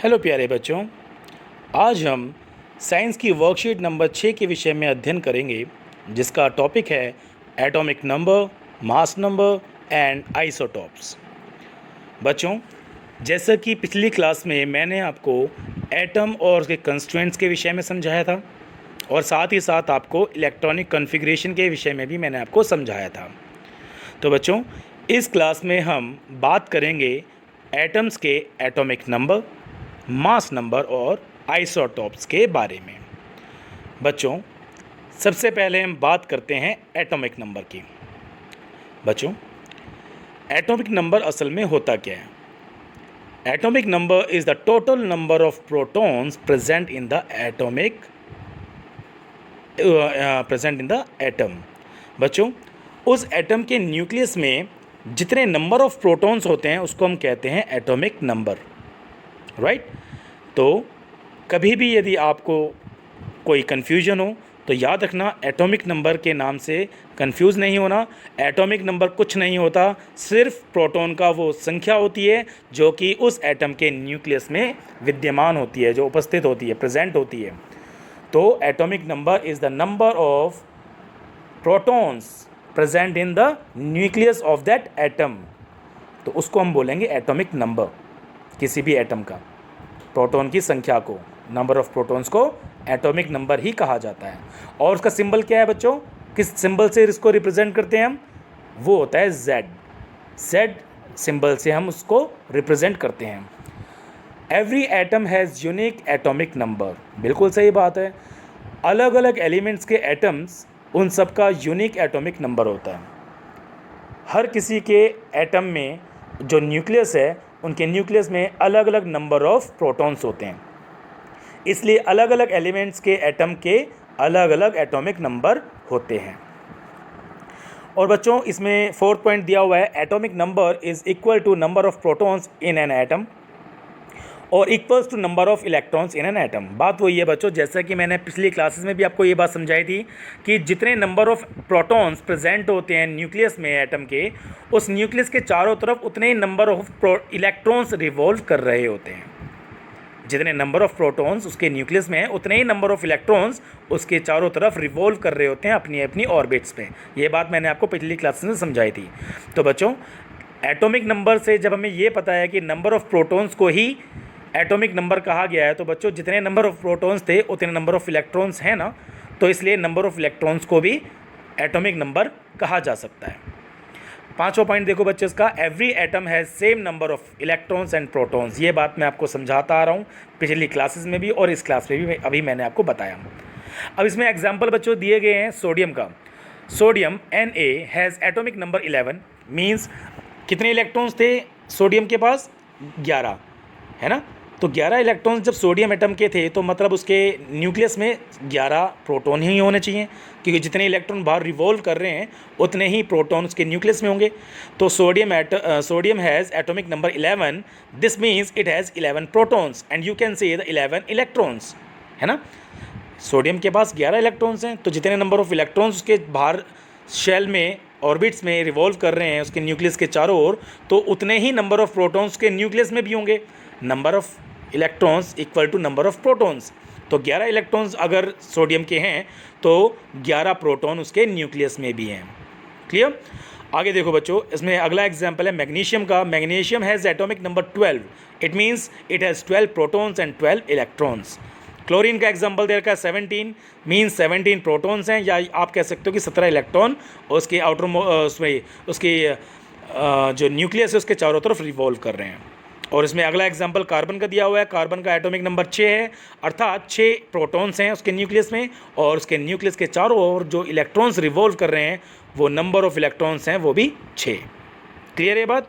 Hello प्यारे बच्चों, आज हम साइंस की वर्कशीट नंबर 6 के विषय में अध्ययन करेंगे, जिसका टॉपिक है atomic number, mass number and isotopes. बच्चों, जैसा कि पिछली क्लास में मैंने आपको एटम और उसके कंस्ट्रेंट्स के विषय में समझाया था और साथ ही साथ आपको इलेक्ट्रॉनिक कॉन्फ़िगरेशन के विषय में भी मैंने आपको समझाया था। तो बच्चों, इस क्लास में हम बात करेंगे एटम्स के एटॉमिक नंबर, मास नंबर और आइसोटॉप्स के बारे में। बच्चों, सबसे पहले हम बात करते हैं एटॉमिक नंबर की। बच्चों, एटॉमिक नंबर असल में होता क्या है? Atomic number is the total number of protons present in the atom. बच्चों, उस एटम के न्यूक्लियस में जितने नंबर ऑफ प्रोटॉन्स होते हैं उसको हम कहते हैं एटॉमिक नंबर, राइट? तो कभी भी यदि आपको कोई कन्फ्यूजन हो तो याद रखना, एटॉमिक नंबर के नाम से कंफ्यूज नहीं होना। एटॉमिक नंबर कुछ नहीं होता, सिर्फ प्रोटॉन का वो संख्या होती है जो कि उस एटम के न्यूक्लियस में विद्यमान होती है, जो उपस्थित होती है, प्रेजेंट होती है। तो atomic number is the number of protons present in the nucleus of that atom. तो उसको हम बोलेंगे एटॉमिक नंबर, किसी भी एटम का प्रोटॉन की संख्या को, नंबर ऑफ प्रोटॉन्स को एटॉमिक नंबर ही कहा जाता है। और उसका सिंबल क्या है बच्चों? किस सिंबल से इसको रिप्रेजेंट करते हैं हम? वो होता है Z। Z सिंबल से हम उसको रिप्रेजेंट करते हैं। Every atom has unique atomic number. बिल्कुल सही बात है, अलग अलग एलिमेंट्स के एटम्स, उन सब का यूनिक एटॉमिक नंबर होता है। हर किसी के एटम में जो न्यूक्लियस है, उनके न्यूक्लियस में अलग अलग नंबर ऑफ प्रोटॉन्स होते हैं, इसलिए अलग अलग एलिमेंट्स के एटम के अलग अलग एटॉमिक नंबर होते हैं। और बच्चों, इसमें 4th पॉइंट दिया हुआ है, atomic number is equal to number of protons in an atom और equals to number of electrons in an atom. बात वही है बच्चों, जैसा कि मैंने पिछली क्लासेस में भी आपको ये बात समझाई थी कि जितने नंबर ऑफ प्रोटॉन्स प्रेजेंट होते हैं न्यूक्लियस में एटम के, उस न्यूक्लियस के चारों तरफ उतने ही नंबर ऑफ इलेक्ट्रॉन्स रिवॉल्व कर रहे होते हैं। जितने नंबर ऑफ प्रोटॉन्स उसके न्यूक्लियस में है, उतने ही नंबर ऑफ इलेक्ट्रॉन्स उसके चारों तरफ रिवॉल्व कर रहे होते हैं अपनी अपनी ऑर्बिट्स पे। ये बात मैंने आपको पिछली क्लासेस में समझाई थी। तो बच्चों, एटॉमिक नंबर से जब हमें ये पता है कि नंबर ऑफ प्रोटॉन्स को ही एटॉमिक नंबर कहा गया है, तो बच्चों जितने नंबर ऑफ प्रोटॉन्स थे उतने नंबर ऑफ इलेक्ट्रॉन्स हैं ना, तो इसलिए नंबर ऑफ इलेक्ट्रॉन्स को भी एटॉमिक नंबर कहा जा सकता है। 5वां पॉइंट देखो बच्चे इसका, every atom has same number of electrons and protons. ये बात मैं आपको समझाता आ रहा हूँ पिछली क्लासेस में भी और इस क्लास में भी अभी मैंने आपको बताया। अब इसमें एग्जाम्पल बच्चों दिए गए हैं सोडियम का। Sodium Na has atomic number 11, means कितने इलेक्ट्रॉन्स थे सोडियम के पास? 11, है ना? तो 11 इलेक्ट्रॉन्स जब सोडियम एटम के थे, तो मतलब उसके न्यूक्लियस में 11 प्रोटॉन ही होने चाहिए, क्योंकि जितने इलेक्ट्रॉन बाहर रिवॉल्व कर रहे हैं उतने ही प्रोटॉन उसके न्यूक्लियस में होंगे। तो sodium has atomic number 11, this means it has 11 protons and you can say the 11 electrons, है ना? सोडियम के पास 11 इलेक्ट्रॉन्स हैं, तो जितने नंबर ऑफ इलेक्ट्रॉन्स उसके बाहर शेल में, ऑर्बिट्स में रिवॉल्व कर रहे हैं उसके न्यूक्लियस के चारों ओर, तो उतने ही नंबर ऑफ प्रोटॉन्स के न्यूक्लियस में भी होंगे। Number of electrons equal to number of protons. तो 11 इलेक्ट्रॉन्स अगर सोडियम के हैं तो 11 प्रोटॉन उसके न्यूक्लियस में भी हैं। क्लियर? आगे देखो बच्चों, इसमें अगला एग्जांपल है मैग्नीशियम का। Magnesium has atomic number 12, it means it has 12 protons and 12 electrons. Chlorine का एग्जाम्पल दे रखा है 17, मीन्स 17 प्रोटॉन्स हैं, या आप कह सकते हो कि 17 इलेक्ट्रॉन और उसके उसकी जो न्यूक्लियस है उसके चारों तरफ रिवॉल्व कर रहे हैं। और इसमें अगला एग्जांपल कार्बन का दिया हुआ है। कार्बन का एटॉमिक नंबर 6 है, अर्थात 6 प्रोटॉन्स हैं उसके न्यूक्लियस में, और उसके न्यूक्लियस के चारों ओर जो इलेक्ट्रॉन्स रिवॉल्व कर रहे हैं वो नंबर ऑफ इलेक्ट्रॉन्स हैं, वो भी 6। क्लियर है बात?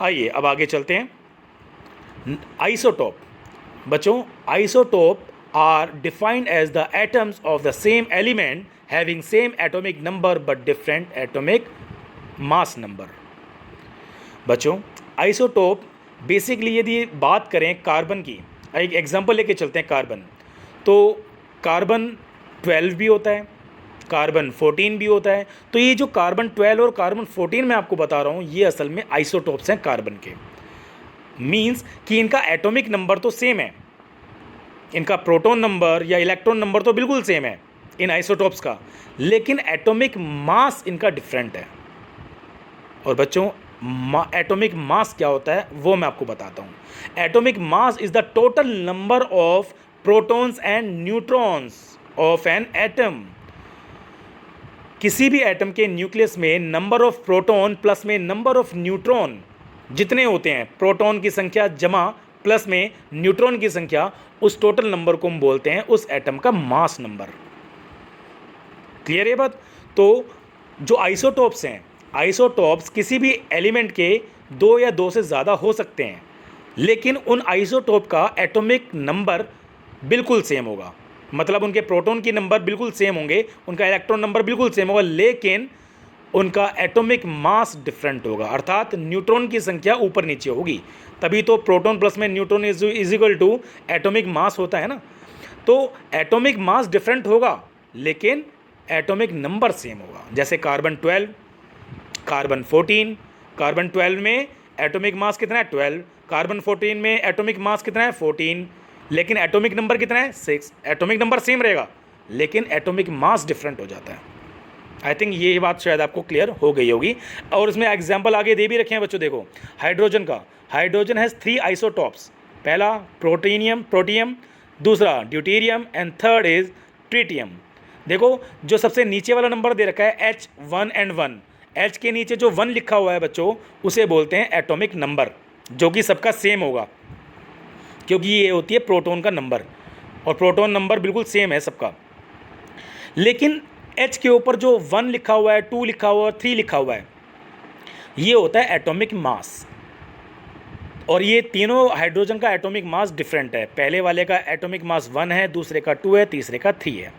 आइए अब आगे चलते हैं। आइसोटॉप। बच्चों, isotope are defined as the atoms of the same element having same atomic number but different atomic mass number. बच्चों, आइसोटोप बेसिकली यदि बात करें कार्बन की, एक एग्जांपल लेके चलते हैं कार्बन। तो कार्बन 12 भी होता है, कार्बन 14 भी होता है। तो ये जो कार्बन 12 और कार्बन 14 मैं आपको बता रहा हूँ, ये असल में आइसोटोप्स हैं कार्बन के। मीन्स कि इनका एटॉमिक नंबर तो सेम है, इनका प्रोटॉन नंबर या इलेक्ट्रॉन नंबर तो बिल्कुल सेम है इन आइसोटॉप्स का, लेकिन एटॉमिक मास इनका डिफरेंट है। और बच्चों एटॉमिक मास क्या होता है वो मैं आपको बताता हूँ। Atomic mass is the total number of protons and neutrons of an atom. किसी भी एटम के न्यूक्लियस में नंबर ऑफ प्रोटॉन प्लस में नंबर ऑफ न्यूट्रॉन जितने होते हैं, प्रोटॉन की संख्या जमा प्लस में न्यूट्रॉन की संख्या, उस टोटल नंबर को हम बोलते हैं उस एटम का मास नंबर। क्लियर है बात? तो जो आइसोटॉप्स हैं, आइसोटॉप्स किसी भी एलिमेंट के दो या दो से ज़्यादा हो सकते हैं, लेकिन उन आइसोटॉप का एटॉमिक नंबर बिल्कुल सेम होगा। मतलब उनके प्रोटॉन की नंबर बिल्कुल सेम होंगे, उनका इलेक्ट्रॉन नंबर बिल्कुल सेम होगा, लेकिन उनका एटॉमिक मास डिफरेंट होगा, अर्थात न्यूट्रॉन की संख्या ऊपर नीचे होगी। तभी तो प्रोटॉन प्लस में neutron is equal to atomic mass होता है ना। तो एटॉमिक मास डिफरेंट होगा लेकिन एटॉमिक नंबर सेम होगा। जैसे कार्बन 12, कार्बन 14, कार्बन 12 में एटॉमिक मास कितना है 12, कार्बन 14 में एटॉमिक मास कितना है 14, लेकिन एटॉमिक नंबर कितना है 6। एटॉमिक नंबर सेम रहेगा लेकिन एटॉमिक मास डिफरेंट हो जाता है। आई थिंक ये बात शायद आपको क्लियर हो गई होगी। और इसमें एग्जाम्पल आगे दे भी रखे हैं बच्चों, देखो हाइड्रोजन का। हाइड्रोजन हैज़ 3 आइसोटॉप्स, पहला प्रोटियम, दूसरा deuterium and third is tritium. देखो जो सबसे नीचे वाला नंबर दे रखा है H1 and 1, H के नीचे जो 1 लिखा हुआ है बच्चों उसे बोलते हैं एटॉमिक नंबर, जो कि सबका सेम होगा क्योंकि ये होती है प्रोटॉन का नंबर और प्रोटॉन नंबर बिल्कुल सेम है सबका। लेकिन H के ऊपर जो 1 लिखा हुआ है, 2 लिखा हुआ है, 3 लिखा हुआ है, ये होता है एटॉमिक मास। और ये तीनों हाइड्रोजन का एटॉमिक मास डिफरेंट है। पहले वाले का एटॉमिक मास 1 है, दूसरे का 2 है, तीसरे का 3 है।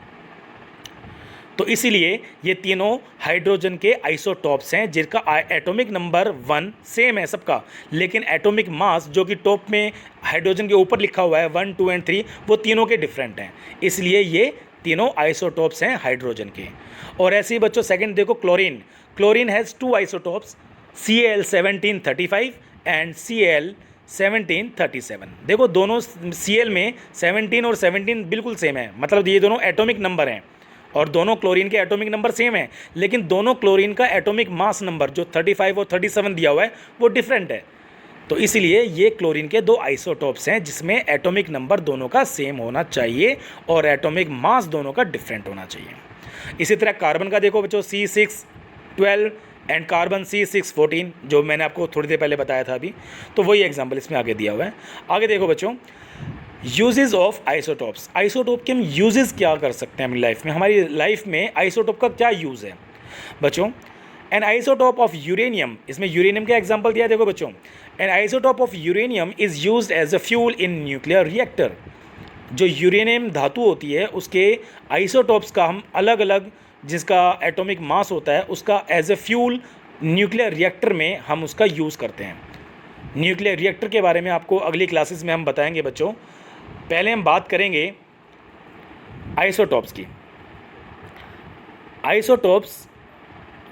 तो इसीलिए ये तीनों हाइड्रोजन के आइसोटॉप्स हैं जिनका एटॉमिक नंबर 1 सेम है सबका, लेकिन एटॉमिक मास जो कि टॉप में हाइड्रोजन के ऊपर लिखा हुआ है 1, 2 एंड 3 वो तीनों के डिफरेंट हैं। इसलिए ये तीनों आइसोटॉप्स हैं हाइड्रोजन के। और ऐसे ही बच्चों सेकंड देखो chlorine has 2 isotopes, Cl1735 and Cl1737। देखो दोनों Cl में 17 और 17 बिल्कुल सेम है, मतलब ये दोनों एटॉमिक नंबर हैं और दोनों क्लोरीन के एटॉमिक नंबर सेम है, लेकिन दोनों क्लोरीन का एटॉमिक मास नंबर जो 35 और 37 दिया हुआ है वो डिफरेंट है। तो इसीलिए ये क्लोरीन के 2 आइसोटॉप्स हैं जिसमें एटॉमिक नंबर दोनों का सेम होना चाहिए और एटॉमिक मास दोनों का डिफरेंट होना चाहिए। इसी तरह कार्बन का देखो बच्चों C612 एंड कार्बन C614, जो मैंने आपको थोड़ी देर पहले बताया था अभी, तो वही एग्जाम्पल इसमें आगे दिया हुआ है। आगे देखो बच्चों यूजेस ऑफ आइसोटॉप्स। आइसोटॉप के हम यूजेस क्या कर सकते हैं अपनी लाइफ में, हमारी लाइफ में आइसोटॉप का क्या यूज़ है बच्चों। एन आइसोटॉप ऑफ यूरेनियम, इसमें यूरेनियम का एग्जांपल दिया है देखो बच्चों। An isotope of uranium is used as a fuel in nuclear reactor. जो यूरेनियम धातु होती है उसके आइसोटॉप्स का हम अलग अलग, जिसका एटॉमिक मास होता है उसका as a fuel nuclear reactor में हम उसका यूज़ करते हैं। न्यूक्लियर रिएक्टर के बारे में आपको अगली क्लासेस में हम बताएंगे बच्चों। पहले हम बात करेंगे आइसोटॉप्स की। आइसोटॉप्स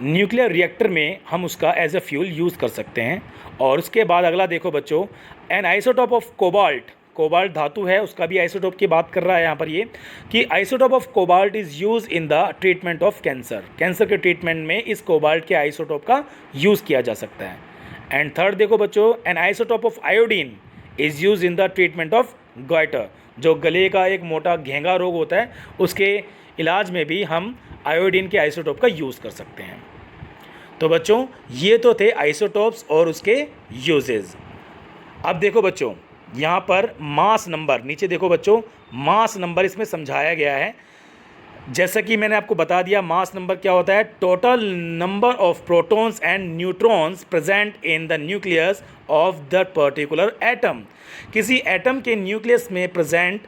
न्यूक्लियर रिएक्टर में हम उसका एज अ फ्यूल यूज़ कर सकते हैं। और उसके बाद अगला देखो बच्चों, एन आइसोटॉप ऑफ कोबाल्ट धातु है उसका भी आइसोटॉप की बात कर रहा है यहाँ पर ये, कि isotope of cobalt is use in the treatment of cancer के ट्रीटमेंट में इस कोबाल्ट के आइसोटॉप का यूज़ किया जा सकता है। एंड थर्ड देखो बच्चों, an isotope of iodine is use in the treatment of goitre, जो गले का एक मोटा घेंगा रोग होता है उसके इलाज में भी हम आयोडीन के आइसोटॉप का यूज़ कर सकते हैं। तो बच्चों ये तो थे आइसोटॉप्स और उसके यूजेस। अब देखो बच्चों यहाँ पर मास नंबर, नीचे देखो बच्चों मास नंबर इसमें समझाया गया है। जैसा कि मैंने आपको बता दिया मास नंबर क्या होता है, total number of protons and neutrons present in the nucleus of the particular atom. किसी एटम के न्यूक्लियस में प्रेजेंट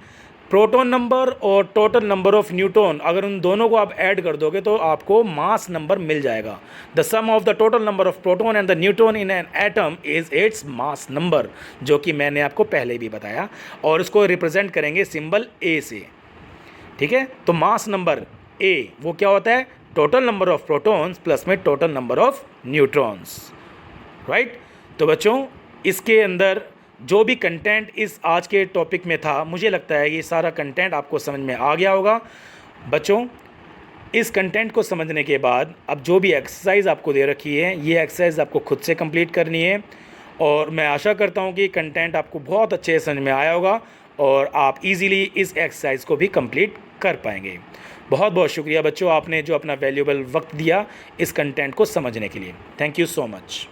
प्रोटॉन नंबर और टोटल नंबर ऑफ न्यूट्रॉन, अगर उन दोनों को आप ऐड कर दोगे तो आपको मास नंबर मिल जाएगा। The sum of the total number of proton and the neutron in an atom is its mass number, जो कि मैंने आपको पहले भी बताया, और उसको रिप्रेजेंट करेंगे सिंबल ए से। ठीक है, तो मास नंबर ए वो क्या होता है, total number of protons plus में total number of neutrons. Right, तो बच्चों इसके अंदर जो भी कंटेंट इस आज के टॉपिक में था, मुझे लगता है ये सारा कंटेंट आपको समझ में आ गया होगा। बच्चों, इस कंटेंट को समझने के बाद अब जो भी एक्सरसाइज आपको दे रखी है, ये एक्सरसाइज आपको खुद से कंप्लीट करनी है, और मैं आशा करता हूँ कि कंटेंट आपको बहुत अच्छे से समझ में आया होगा और आप इजीली इस एक्सरसाइज को भी कंप्लीट कर पाएंगे। बहुत बहुत शुक्रिया बच्चों, आपने जो अपना वैल्यूएबल वक्त दिया इस कंटेंट को समझने के लिए। Thank you so much.